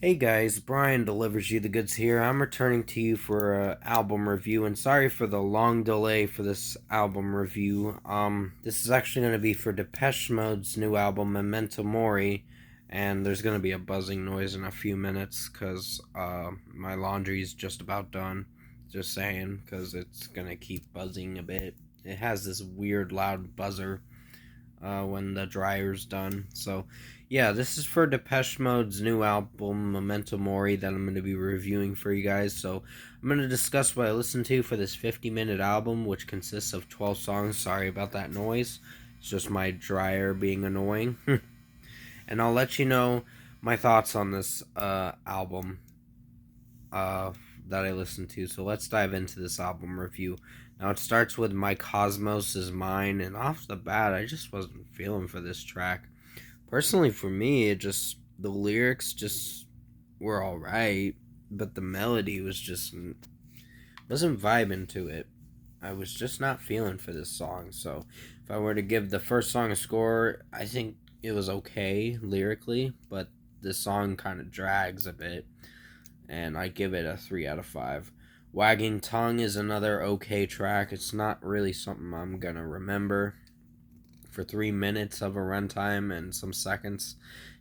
Hey guys, Brian delivers you the goods here. I'm returning to you for a album review, and sorry for the long delay for this album review. This is actually going to be for Depeche Mode's new album, Memento Mori, and there's going to be a buzzing noise in a few minutes because my laundry's just about done. Just saying, because it's going to keep buzzing a bit. It has this weird loud buzzer when the dryer's done. So, yeah, this is for Depeche Mode's new album, Memento Mori, that I'm going to be reviewing for you guys. So, I'm going to discuss what I listened to for this 50-minute album, which consists of 12 songs. Sorry about that noise. It's just my dryer being annoying. And I'll let you know my thoughts on this album uh, that I listened to. So let's dive into this album review. Now it starts with My Cosmos is Mine, and off the bat, I just wasn't feeling for this track. Personally, for me, the lyrics just were alright, but the melody wasn't vibing to it. I was just not feeling for this song. So if I were to give the first song a score, I think it was okay lyrically, but this song kind of drags a bit, and I give it a 3 out of 5. Wagging Tongue is another okay track. It's not really something I'm gonna remember for 3 minutes of a runtime and some seconds.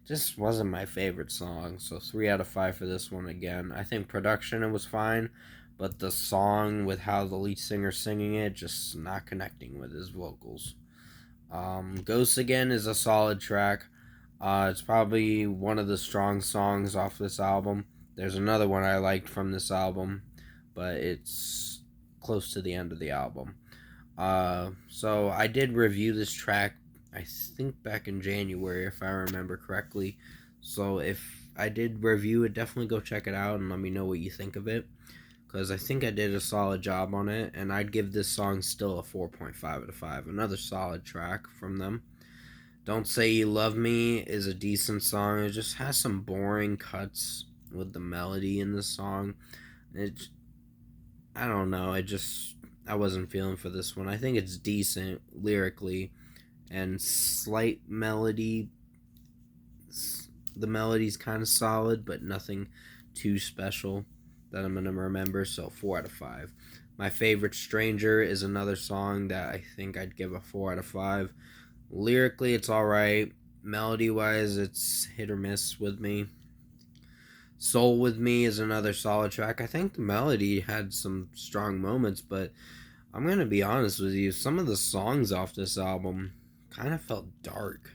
Just wasn't my favorite song, so 3 out of 5 for this one again. I think production it was fine, but the song with how the lead singer's singing it, just not connecting with his vocals. Ghosts Again is a solid track. It's probably one of the strong songs off this album. There's another one I liked from this album, but it's close to the end of the album. So I did review this track, I think back in January, if I remember correctly. So if I did review it, definitely go check it out and let me know what you think of it. Because I think I did a solid job on it, and I'd give this song still a 4.5 out of 5. Another solid track from them. Don't Say You Love Me is a decent song. It just has some boring cuts with the melody in the song. It, I don't know. I wasn't feeling for this one. I think it's decent lyrically and slight melody. The melody's kind of solid, but nothing too special that I'm gonna remember. So 4 out of 5. My Favorite Stranger is another song that I think I'd give a 4 out of 5. Lyrically, it's alright. Melody wise, it's hit or miss with me. Soul With Me is another solid track. I think the melody had some strong moments, but I'm gonna be honest with you. Some of the songs off this album kind of felt dark,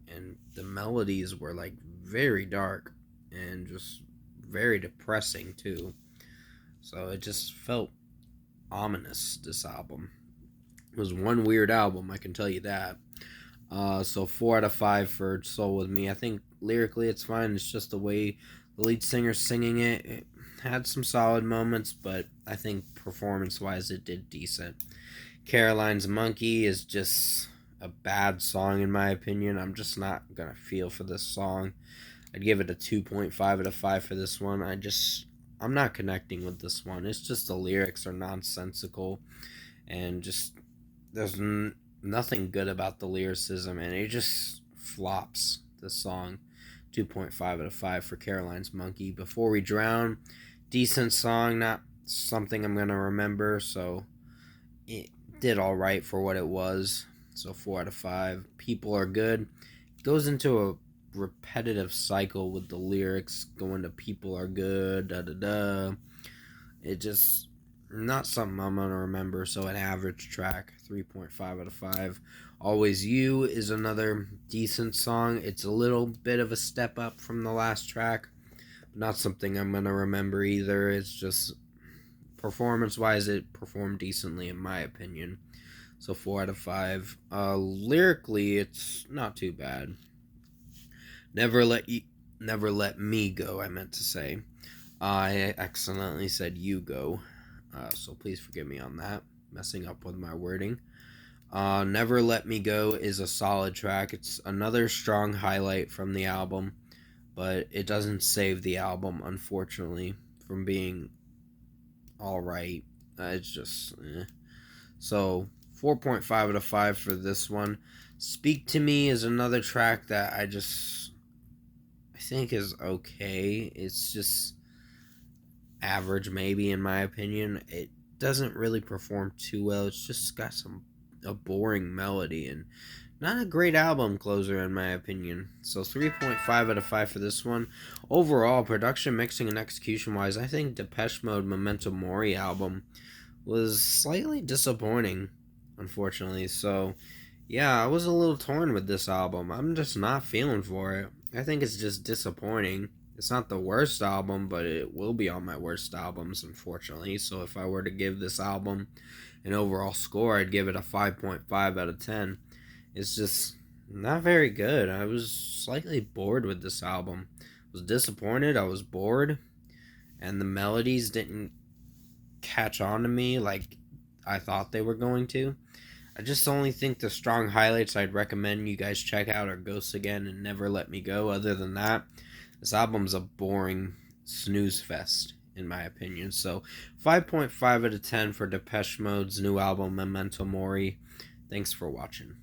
and the melodies were like very dark and just very depressing too. So it just felt ominous. This album, it was one weird album, I can tell you that. So 4 out of 5 for Soul With Me. I think lyrically it's fine. It's just the way the lead singer's singing it. It had some solid moments, but I think performance wise it did decent. Caroline's Monkey is just a bad song in my opinion. I'm just not gonna feel for this song. I'd give it a 2.5 out of 5 for this one. I'm not connecting with this one. It's just the lyrics are nonsensical, and just there's nothing good about the lyricism, and it just flops. This song. 2.5 out of 5 for Caroline's Monkey. Before We Drown, decent song, not something I'm gonna remember, so it did all right for what it was. So 4 out of 5. People Are Good. It goes into a repetitive cycle with the lyrics going to people are good, da da da. It just not something I'm gonna remember. So an average track, 3.5 out of 5. Always You is another decent song. It's a little bit of a step up from the last track. Not something I'm gonna remember either. It's just performance wise, it performed decently in my opinion. So 4 out of 5. Lyrically, it's not too bad. Never let you, Never Let Me Go. I meant to say. I accidentally said You Go. So please forgive me on that. Messing up with my wording. Never Let Me Go is a solid track. It's another strong highlight from the album, but it doesn't save the album, unfortunately, from being alright. It's just. So 4.5 out of 5 for this one. Speak to Me is another track that I think is okay. It's just average, maybe, in my opinion. It doesn't really perform too well. It's just got a boring melody and not a great album closer, in my opinion. So 3.5 out of 5 for this one. Overall, production, mixing, and execution wise, I think Depeche Mode Memento Mori album was slightly disappointing, unfortunately. So yeah, I was a little torn with this album. I'm just not feeling for it. I think it's just disappointing. It's not the worst album, but it will be on my worst albums, unfortunately. So if I were to give this album an overall score, I'd give it a 5.5 out of 10. It's just not very good. I was slightly bored with this album. I was disappointed. I was bored. And the melodies didn't catch on to me like I thought they were going to. I just only think the strong highlights I'd recommend you guys check out are Ghosts Again and Never Let Me Go. Other than that, this album's a boring snooze fest, in my opinion. So 5.5 out of 10 for Depeche Mode's new album, Memento Mori. Thanks for watching.